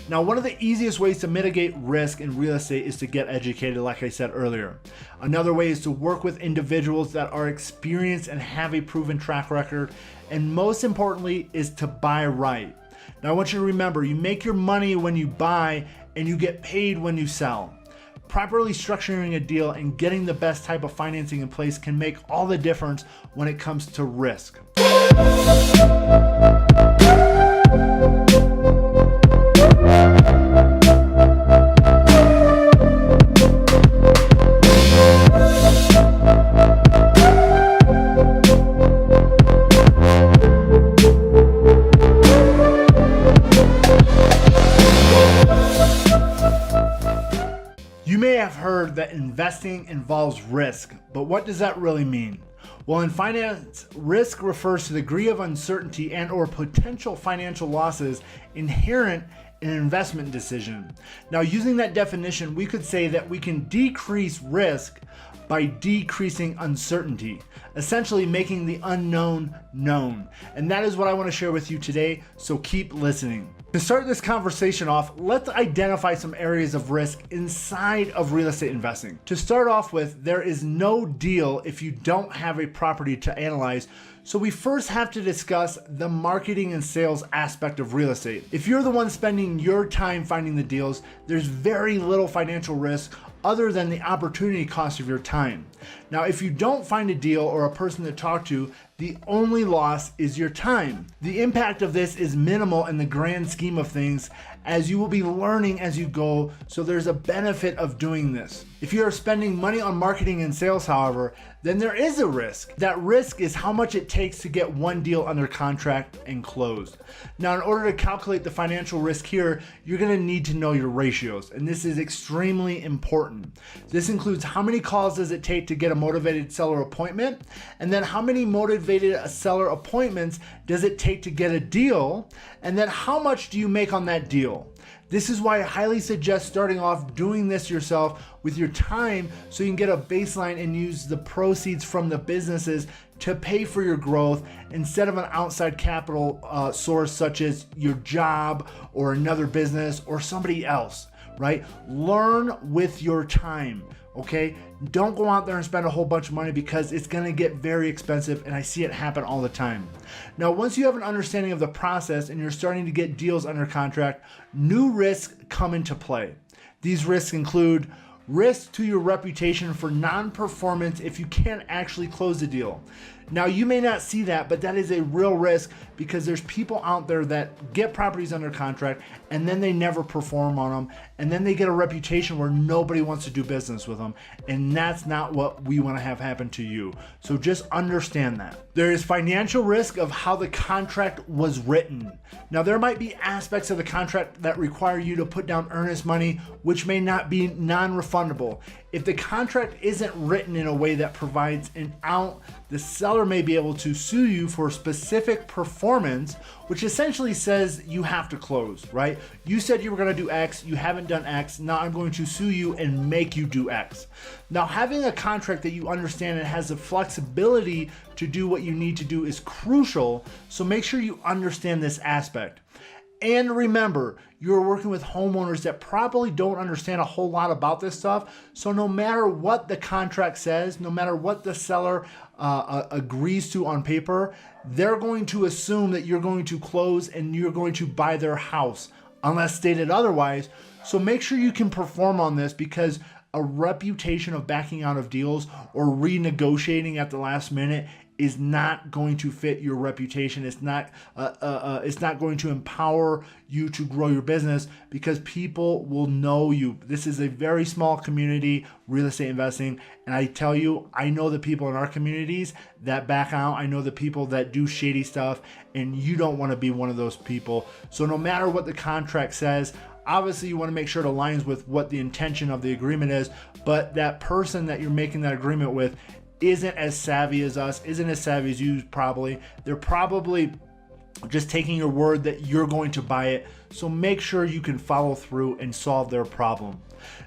Now, one of the easiest ways to mitigate risk in real estate is to get educated, like I said earlier. Another way is to work with individuals that are experienced and have a proven track record. And most importantly is to buy right. Now, I want you to remember, you make your money when you buy and you get paid when you sell. Properly structuring a deal and getting the best type of financing in place can make all the difference when it comes to risk. You may have heard that investing involves risk, but what does that really mean? Well, in finance, risk refers to the degree of uncertainty and or potential financial losses inherent in an investment decision. Now, using that definition, we could say that we can decrease risk by decreasing uncertainty, essentially making the unknown known. And that is what I want to share with you today, so keep listening. To start this conversation off, let's identify some areas of risk inside of real estate investing. To start off with, there is no deal if you don't have a property to analyze. So we first have to discuss the marketing and sales aspect of real estate. If you're the one spending your time finding the deals, there's very little financial risk other than the opportunity cost of your time. Now, if you don't find a deal or a person to talk to, the only loss is your time. The impact of this is minimal in the grand scheme of things, as you will be learning as you go, so there's a benefit of doing this. If you are spending money on marketing and sales, however, then there is a risk. That risk is how much it takes to get one deal under contract and closed. Now, in order to calculate the financial risk here, you're gonna need to know your ratios, and this is extremely important. This includes how many calls does it take to get a motivated seller appointment, and then how many motivated seller appointments does it take to get a deal, and then how much do you make on that deal. This is why I highly suggest starting off doing this yourself with your time so you can get a baseline and use the proceeds from the businesses to pay for your growth instead of an outside capital source such as your job or another business or somebody else, right? Learn with your time. Okay, don't go out there and spend a whole bunch of money because it's going to get very expensive, and I see it happen all the time. Now, once you have an understanding of the process and you're starting to get deals under contract, new risks come into play. These risks include risk to your reputation for non-performance if you can't actually close the deal. Now, you may not see that, but that is a real risk because there's people out there that get properties under contract and then they never perform on them, and then they get a reputation where nobody wants to do business with them, and that's not what we want to have happen to you. So just understand that. There is financial risk of how the contract was written. Now, there might be aspects of the contract that require you to put down earnest money, which may not be non-refundable. If the contract isn't written in a way that provides an out, the seller may be able to sue you for specific performance, which essentially says you have to close, right? You said you were going to do X, you haven't done X, now I'm going to sue you and make you do X. Now, having a contract that you understand and has the flexibility to do what you need to do is crucial, so make sure you understand this aspect. And remember, you're working with homeowners that probably don't understand a whole lot about this stuff. So no matter what the contract says, no matter what the seller agrees to on paper, they're going to assume that you're going to close and you're going to buy their house unless stated otherwise. So make sure you can perform on this, because a reputation of backing out of deals or renegotiating at the last minute is not going to fit your reputation. It's not going to empower you to grow your business, because people will know you. This is a very small community, real estate investing, and I tell you, I know the people in our communities that back out. I know the people that do shady stuff, and you don't want to be one of those people. So no matter what the contract says, obviously you want to make sure it aligns with what the intention of the agreement is, but that person that you're making that agreement with isn't as savvy as us, isn't as savvy as you probably. They're probably just taking your word that you're going to buy it. So make sure you can follow through and solve their problem.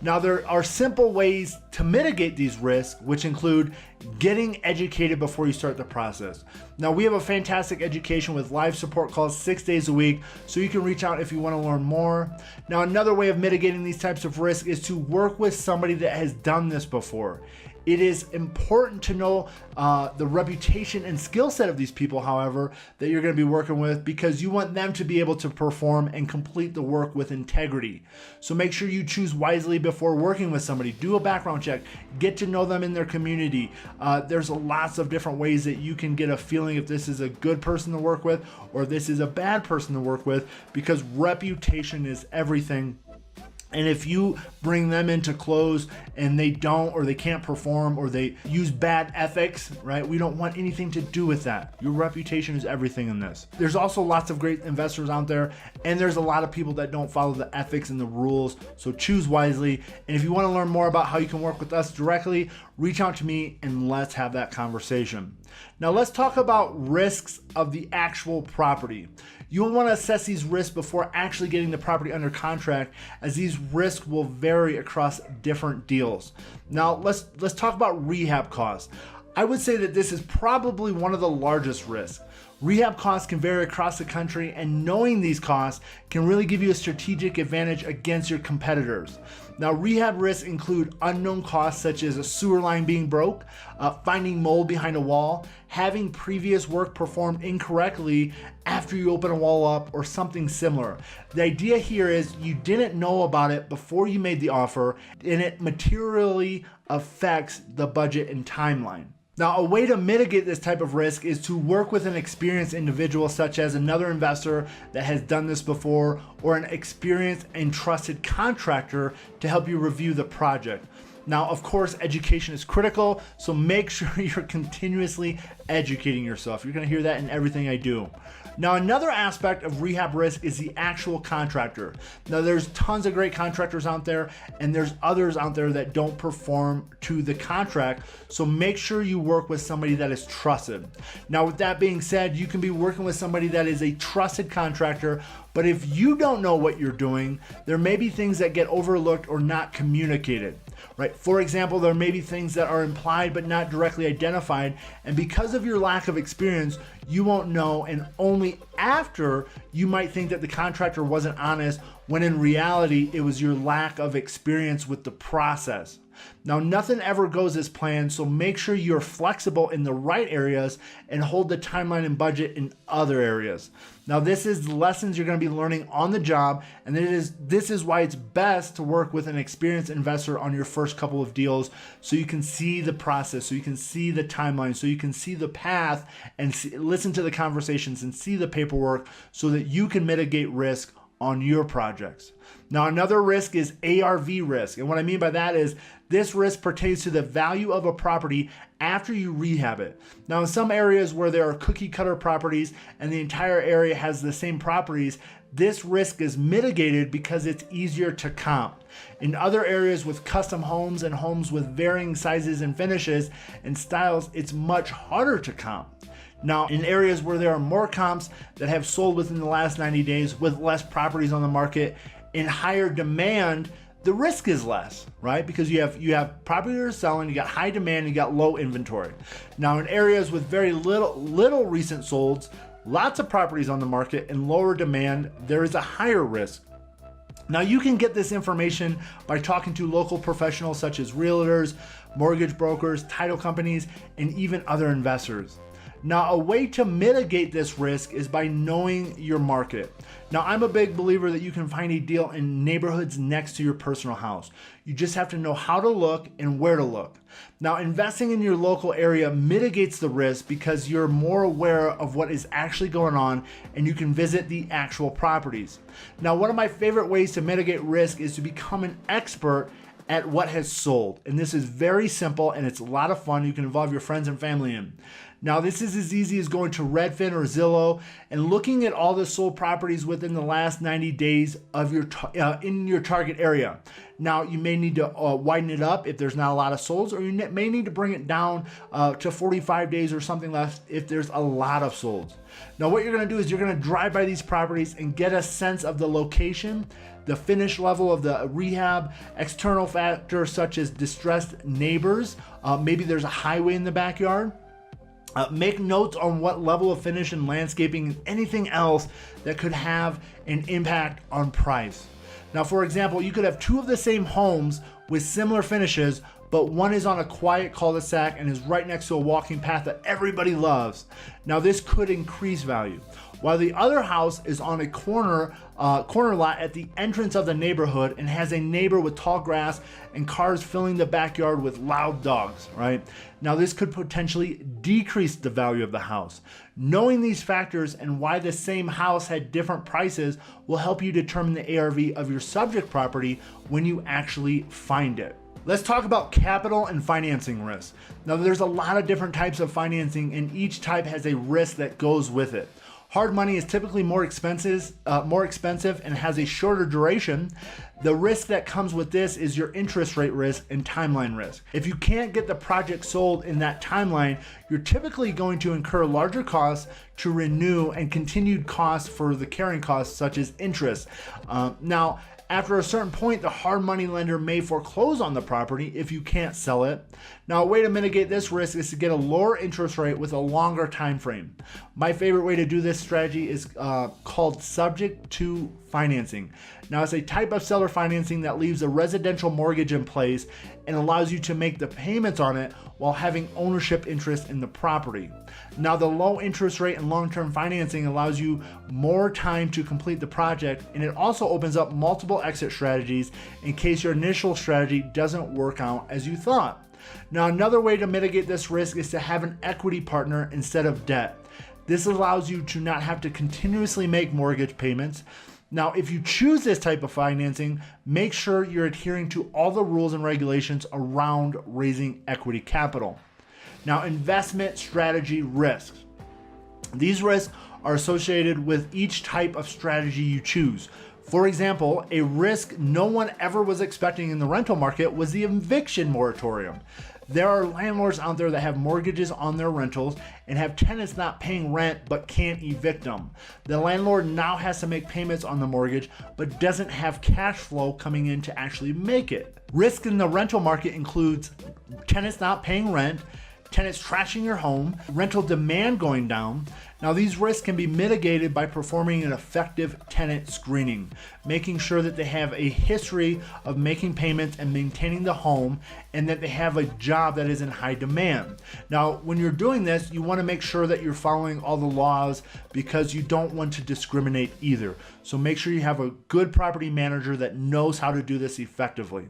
Now, there are simple ways to mitigate these risks, which include getting educated before you start the process. Now, we have a fantastic education with live support calls 6 days a week, so you can reach out if you want to learn more. Now, another way of mitigating these types of risks is to work with somebody that has done this before. It is important to know the reputation and skill set of these people, however, that you're going to be working with, because you want them to be able to perform and complete the work with integrity. So make sure you choose wisely before working with somebody. Do a background check. Get to know them in their community. There's lots of different ways that you can get a feeling if this is a good person to work with or this is a bad person to work with, because reputation is everything. And if you bring them into close and they don't, or they can't perform, or they use bad ethics, right? We don't want anything to do with that. Your reputation is everything in this. There's also lots of great investors out there, and there's a lot of people that don't follow the ethics and the rules. So choose wisely. And if you want to learn more about how you can work with us directly, reach out to me and let's have that conversation. Now let's talk about risks of the actual property. You'll want to assess these risks before actually getting the property under contract, as these risks will vary across different deals. Now let's talk about rehab costs. I would say that this is probably one of the largest risks. Rehab costs can vary across the country, and knowing these costs can really give you a strategic advantage against your competitors. Now, rehab risks include unknown costs such as a sewer line being broke, finding mold behind a wall, having previous work performed incorrectly after you open a wall up, or something similar. The idea here is you didn't know about it before you made the offer, and it materially affects the budget and timeline. Now, a way to mitigate this type of risk is to work with an experienced individual, such as another investor that has done this before, or an experienced and trusted contractor to help you review the project. Now, of course, education is critical, so make sure you're continuously educating yourself. You're going to hear that in everything I do. Now, another aspect of rehab risk is the actual contractor. Now, there's tons of great contractors out there, and there's others out there that don't perform to the contract, so make sure you work with somebody that is trusted. Now, with that being said, you can be working with somebody that is a trusted contractor, but if you don't know what you're doing, there may be things that get overlooked or not communicated, right? For example, there may be things that are implied but not directly identified, and because of your lack of experience, you won't know, and only after you might think that the contractor wasn't honest, when in reality, it was your lack of experience with the process. Now, nothing ever goes as planned, so make sure you're flexible in the right areas and hold the timeline and budget in other areas. Now, this is the lessons you're going to be learning on the job, and this is why it's best to work with an experienced investor on your first couple of deals, so you can see the process, so you can see the timeline, so you can see the path, and listen to the conversations and see the paperwork, so that you can mitigate risk on your projects. Now, another risk is ARV risk. And what I mean by that is this risk pertains to the value of a property after you rehab it. Now, in some areas where there are cookie cutter properties and the entire area has the same properties, this risk is mitigated because it's easier to comp. In other areas with custom homes and homes with varying sizes and finishes and styles, it's much harder to comp. Now, in areas where there are more comps that have sold within the last 90 days with less properties on the market, in higher demand, the risk is less, right? Because you have property that are selling, you got high demand, you got low inventory. Now, in areas with very little recent solds, lots of properties on the market and lower demand, there is a higher risk. Now, you can get this information by talking to local professionals such as realtors, mortgage brokers, title companies, and even other investors. Now, a way to mitigate this risk is by knowing your market. Now, I'm a big believer that you can find a deal in neighborhoods next to your personal house. You just have to know how to look and where to look. Now, investing in your local area mitigates the risk because you're more aware of what is actually going on, and you can visit the actual properties. Now, one of my favorite ways to mitigate risk is to become an expert at what has sold. And this is very simple and it's a lot of fun. You can involve your friends and family in. Now, this is as easy as going to Redfin or Zillow and looking at all the sold properties within the last 90 days of your in your target area. Now, you may need to widen it up if there's not a lot of solds, or you may need to bring it down to 45 days or something less if there's a lot of solds. Now, what you're going to do is you're going to drive by these properties and get a sense of the location, the finish level of the rehab, external factors such as distressed neighbors. Maybe there's a highway in the backyard. Make notes on what level of finish and landscaping and anything else that could have an impact on price. Now, for example, you could have two of the same homes with similar finishes, but one is on a quiet cul-de-sac and is right next to a walking path that everybody loves. Now, this could increase value, while the other house is on a corner lot at the entrance of the neighborhood and has a neighbor with tall grass and cars filling the backyard with loud dogs, right? Now, this could potentially decrease the value of the house. Knowing these factors and why the same house had different prices will help you determine the ARV of your subject property when you actually find it. Let's talk about capital and financing risk. Now, there's a lot of different types of financing and each type has a risk that goes with it. Hard money is typically more expensive and has a shorter duration. The risk that comes with this is your interest rate risk and timeline risk. If you can't get the project sold in that timeline, you're typically going to incur larger costs to renew and continued costs for the carrying costs such as interest. Now, after a certain point, the hard money lender may foreclose on the property if you can't sell it. Now, a way to mitigate this risk is to get a lower interest rate with a longer time frame. My favorite way to do this strategy is called subject to financing. Now, it's a type of seller financing that leaves a residential mortgage in place and allows you to make the payments on it while having ownership interest in the property. Now, the low interest rate and long-term financing allows you more time to complete the project, and it also opens up multiple exit strategies in case your initial strategy doesn't work out as you thought. Now, another way to mitigate this risk is to have an equity partner instead of debt. This allows you to not have to continuously make mortgage payments. Now, if you choose this type of financing, make sure you're adhering to all the rules and regulations around raising equity capital. Now, investment strategy risks. These risks are associated with each type of strategy you choose. For example, a risk no one ever was expecting in the rental market was the eviction moratorium. There are landlords out there that have mortgages on their rentals and have tenants not paying rent but can't evict them. The landlord now has to make payments on the mortgage but doesn't have cash flow coming in to actually make it. Risk in the rental market includes tenants not paying rent, tenants trashing your home, rental demand going down. Now, these risks can be mitigated by performing an effective tenant screening, making sure that they have a history of making payments and maintaining the home, and that they have a job that is in high demand. Now, when you're doing this, you want to make sure that you're following all the laws because you don't want to discriminate either. So make sure you have a good property manager that knows how to do this effectively.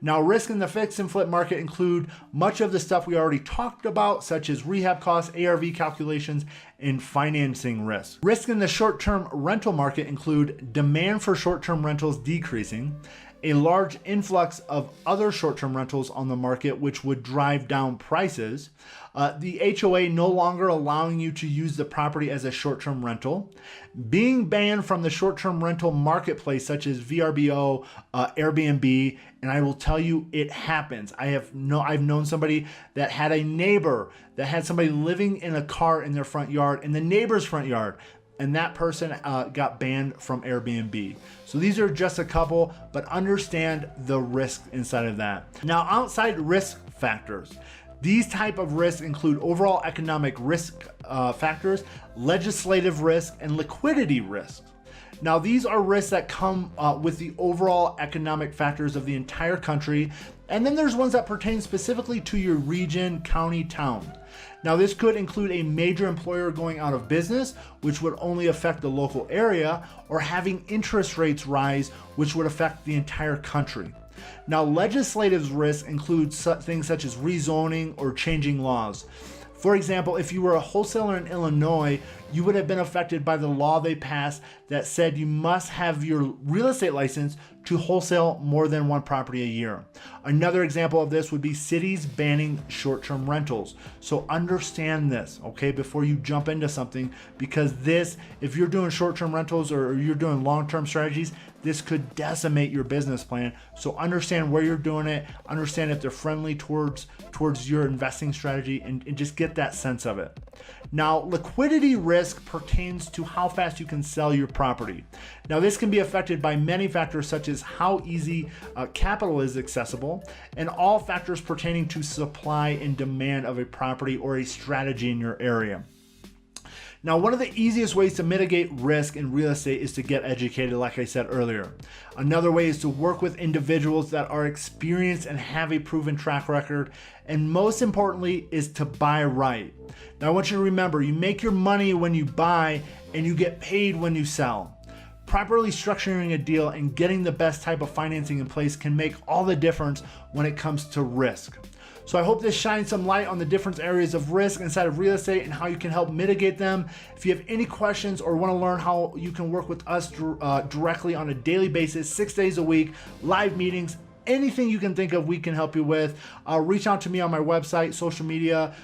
Now, risk in the fix and flip market include much of the stuff we already talked about, such as rehab costs, ARV calculations, and financing risk. Risk in the short-term rental market include demand for short-term rentals decreasing, a large influx of other short-term rentals on the market, which would drive down prices, the HOA no longer allowing you to use the property as a short-term rental, being banned from the short-term rental marketplace such as VRBO, Airbnb, and I will tell you, it happens. I've known somebody that had a neighbor that had somebody living in a car in their front yard, in the neighbor's front yard, and that person got banned from Airbnb. So these are just a couple, but understand the risk inside of that. Now, outside risk factors. These type of risks include overall economic risk factors, legislative risk, and liquidity risks. Now, these are risks that come with the overall economic factors of the entire country, and then there's ones that pertain specifically to your region, county, town. Now, this could include a major employer going out of business, which would only affect the local area, or having interest rates rise, which would affect the entire country. Now, legislative risk includes things such as rezoning or changing laws. For example, if you were a wholesaler in Illinois, you would have been affected by the law they passed that said you must have your real estate license to wholesale more than one property a year. Another example of this would be cities banning short-term rentals. So understand this, okay, before you jump into something, because this, if you're doing short-term rentals or you're doing long-term strategies, this could decimate your business plan. So understand where you're doing it, understand if they're friendly towards your investing strategy, and just get that sense of it. Now, liquidity risk pertains to how fast you can sell your property. Now, this can be affected by many factors such as how easy capital is accessible, and all factors pertaining to supply and demand of a property or a strategy in your area. Now, one of the easiest ways to mitigate risk in real estate is to get educated, like I said earlier. Another way is to work with individuals that are experienced and have a proven track record. And most importantly is to buy right. Now, I want you to remember, you make your money when you buy and you get paid when you sell. Properly structuring a deal and getting the best type of financing in place can make all the difference when it comes to risk. So I hope this shines some light on the different areas of risk inside of real estate and how you can help mitigate them. If you have any questions or want to learn how you can work with us directly on a daily basis, 6 days a week, live meetings, anything you can think of, we can help you with. Reach out to me on my website, social media,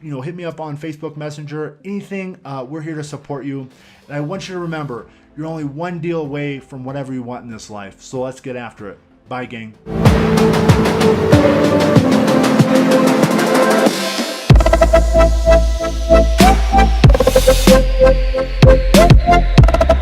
hit me up on Facebook Messenger, anything, we're here to support you. And I want you to remember, you're only one deal away from whatever you want in this life. So let's get after it. Bye, gang.